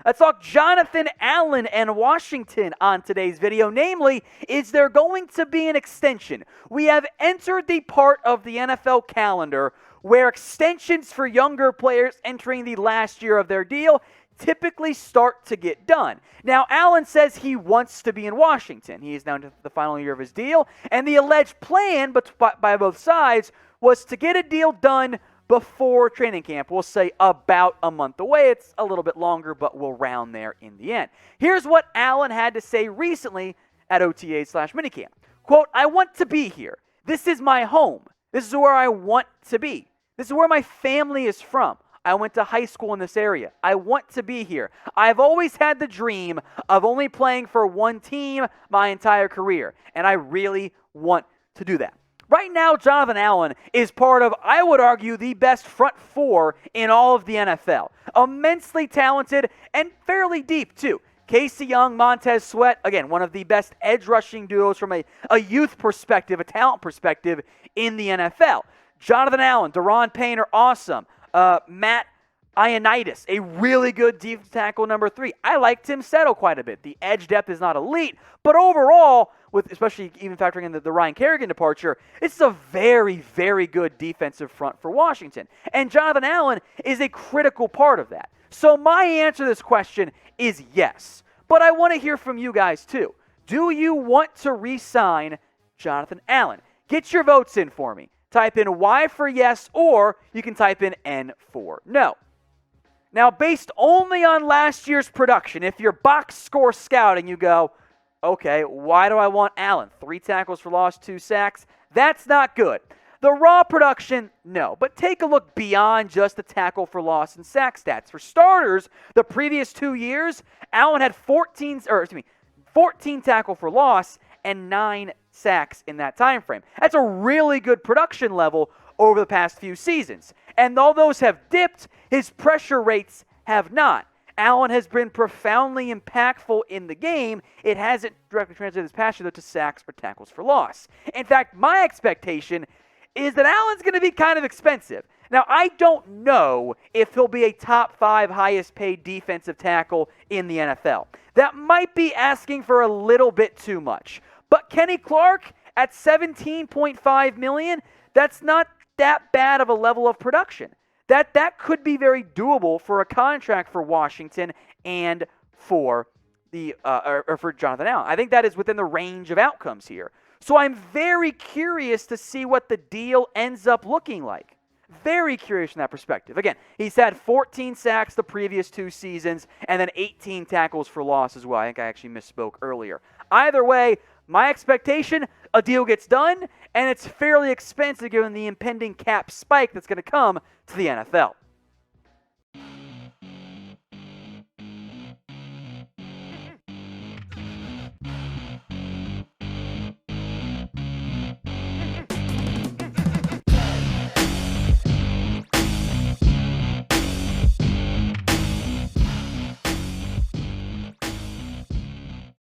Let's talk Jonathan Allen and Washington on today's video. Namely, is there going to be an extension? We have entered the part of the NFL calendar where extensions for younger players entering the last year of their deal typically start to get done. Now, Allen says he wants to be in Washington. He is now into the final year of his deal, and the alleged plan by both sides was to get a deal done before training camp. We'll say about a month away. It's a little bit longer, but we'll round there in the end. Here's what Allen had to say recently at OTA/minicamp. Quote, "I want to be here. This is my home. This is where I want to be. This is where my family is from. I went to high school in this area. I want to be here. I've always had the dream of only playing for one team my entire career, and I really want to do that." Right now, Jonathan Allen is part of, I would argue, the best front four in all of the NFL. Immensely talented and fairly deep, too. Casey Young, Montez Sweat, again, one of the best edge rushing duos from a youth perspective, a talent perspective in the NFL. Jonathan Allen, Daron Payne are awesome. Matt Ioannidis, a really good defensive tackle number 3. I like Tim Settle quite a bit. The edge depth is not elite, but overall, with especially even factoring in the Ryan Kerrigan departure, it's a very, very good defensive front for Washington. And Jonathan Allen is a critical part of that. So my answer to this question is yes. But I want to hear from you guys too. Do you want to re-sign Jonathan Allen? Get your votes in for me. Type in Y for yes, or you can type in N for no. Now, based only on last year's production, if you're box score scouting, you go, okay, why do I want Allen? 3 tackles for loss, 2 sacks. That's not good. The raw production, no. But take a look beyond just the tackle for loss and sack stats. For starters, the previous 2 years, Allen had 14 tackle for loss and 9 sacks in that time frame. That's a really good production level over the past few seasons. And though those have dipped, his pressure rates have not. Allen has been profoundly impactful in the game. It hasn't directly translated his passion, though, to sacks or tackles for loss. In fact, my expectation is that Allen's going to be kind of expensive. Now, I don't know if he'll be a top 5 highest paid defensive tackle in the NFL. That might be asking for a little bit too much. But Kenny Clark at $17.5 million, that's not that bad of a level of production. That could be very doable for a contract for Washington and for for Jonathan Allen. I think that is within the range of outcomes here. So I'm very curious to see what the deal ends up looking like. Very curious from that perspective. Again, he's had 14 sacks the previous 2 seasons and then 18 tackles for loss as well. I think I actually misspoke earlier. Either way, my expectation, a deal gets done, and it's fairly expensive given the impending cap spike that's going to come to the NFL.